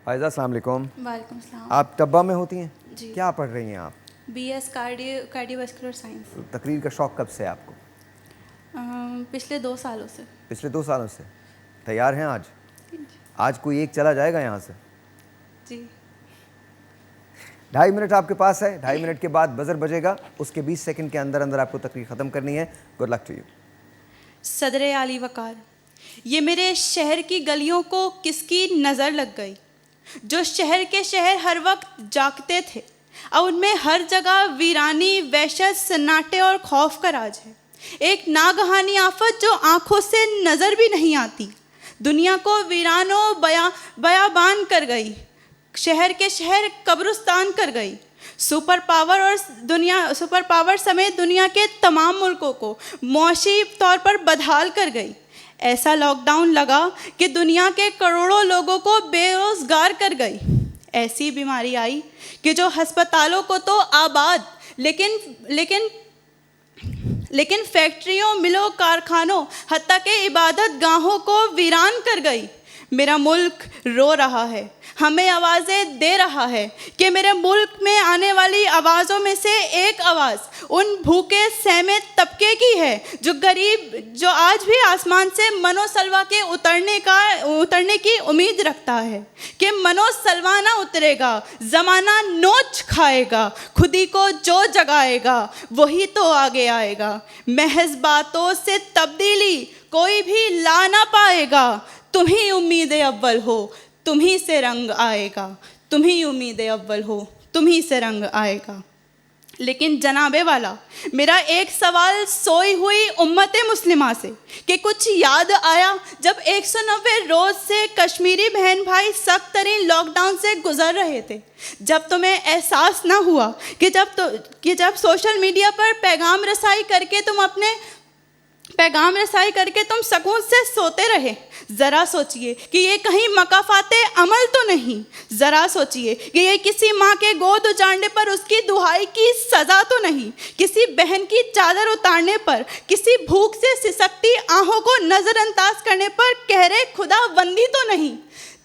फ़ायज़ा अस्सलाम वालेकुम। वालेकुम सलाम। आप तब्बा में होती हैं? जी। क्या पढ़ रही हैं आप? BS cardiovascular science. तकरीर का शौक़ कब से है आपको? पिछले 2 सालों से। पिछले 2 सालों से। तैयार हैं आज? आज कोई एक चला जाएगा यहाँ से? जी। 2.5 मिनट आपके पास है। 2.5 मिनट के बाद बजर बजेगा, उसके 20 सेकंड के अंदर अंदर आपको तकरीर ख़त्म करनी है। Good luck to you. सदरे आली वकार, ये मेरे शहर की गलियों को किसकी नज़र लग गई, जो शहर के शहर हर वक्त जागते थे, अब उनमें हर जगह वीरानी, वहशत, सन्नाटे और खौफ का राज है। एक नागहानी आफत जो आंखों से नज़र भी नहीं आती, दुनिया को वीरानो बयाबान कर गई, शहर के शहर कब्रिस्तान कर गई। सुपर पावर समेत दुनिया के तमाम मुल्कों को मौशी तौर पर बदहाल कर गई। ऐसा लॉकडाउन लगा कि दुनिया के करोड़ों लोगों को बेरोजगार कर गई। ऐसी बीमारी आई कि जो अस्पतालों को तो आबाद लेकिन फैक्ट्रियों, मिलों, कारखानों, हत्ता के इबादत गाहों को वीरान कर गई। मेरा मुल्क रो रहा है, हमें आवाज़ें दे रहा है कि मेरे मुल्क में आने वाली आवाज़ों में से एक आवाज़ उन भूखे सहमे तबके की है जो गरीब, जो आज भी आसमान से मनोसलवा के उतरने की उम्मीद रखता है कि मनोसलवा ना उतरेगा, ज़माना नोच खाएगा, खुदी को जो जगाएगा वही तो आगे आएगा। महज बातों से तब्दीली कोई भी ला ना पाएगा, तुम ही उम्मीद अव्वल हो, तुम ही से रंग आएगा, तुम ही उम्मीद अव्वल हो, तुम ही से रंग आएगा। लेकिन जनाबे वाला, मेरा एक सवाल सोई हुई उम्मत मुस्लिमा से कि कुछ याद आया जब 190 रोज़ से कश्मीरी बहन भाई सख्त तरीन लॉकडाउन से गुजर रहे थे, जब तुम्हें एहसास ना हुआ कि जब सोशल मीडिया पर पैगाम रसाई करके तुम सुकून से सोते रहे। ज़रा सोचिए कि ये कहीं मकाफाते अमल तो नहीं। ज़रा सोचिए कि ये किसी माँ के गोद उजाड़ने पर उसकी दुहाई की सज़ा तो नहीं, किसी बहन की चादर उतारने पर, किसी भूख से सिसकती आहों को नज़रअंदाज करने पर कहरे खुदाबंदी तो नहीं।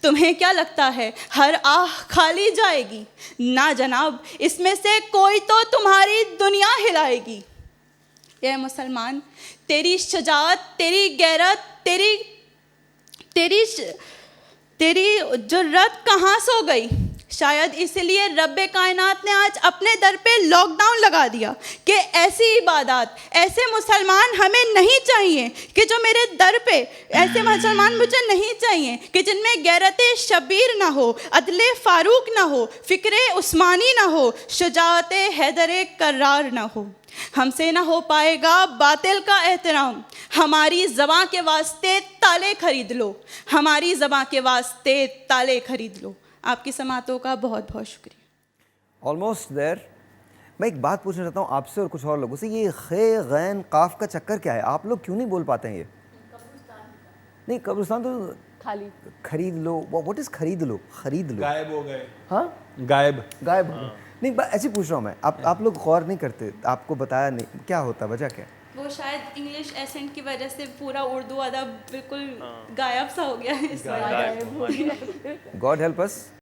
तुम्हें क्या लगता है हर आह खाली जाएगी? ना जनाब, इसमें से कोई तो तुम्हारी दुनिया हिलाएगी। ये मुसलमान, तेरी शजाअत, तेरी गैरत, तेरी जुर्रत कहाँ सो गई? शायद इसलिए रब्बे कायनात ने आज अपने दर पे लॉकडाउन लगा दिया कि ऐसी इबादत, ऐसे मुसलमान हमें नहीं चाहिए कि जो मेरे दर पे, ऐसे मुसलमान मुझे नहीं चाहिए कि जिनमें गैरत शबीर ना हो, अदले फारूक ना हो, फ़िक्रे उस्मानी ना हो, शुजाअत हैदर कर्रार ना हो। हमसे ना हो पाएगा बातिल का एहतराम, हमारी ज़बां के वास्ते ताले खरीद लो, हमारी ज़बां के वास्ते ताले खरीद लो। आपकी समातों का बहुत बहुत शुक्रिया। Almost there. मैं एक बात पूछना चाहता हूँ आपसे और कुछ और लोगों से, ये खे गैन काफ का चक्कर क्या है? आप लोग क्यों नहीं बोल पाते हैं? ये नहीं, कब्रिस्तान तो खाली खरीद लो। व्हाट इज़ खरीद लो? खरीद लो, गायब हो गए। हाँ, गायब गायब हो गए। नहीं, ऐसे पूछ रहा हूँ मैं। आप लोग गौर नहीं करते? आपको बताया नहीं क्या होता, वजह क्या? वो शायद इंग्लिश एसेंट की वजह से पूरा उर्दू अदब बिल्कुल गायब सा हो गया है, इस वजह गॉड हेल्प अस।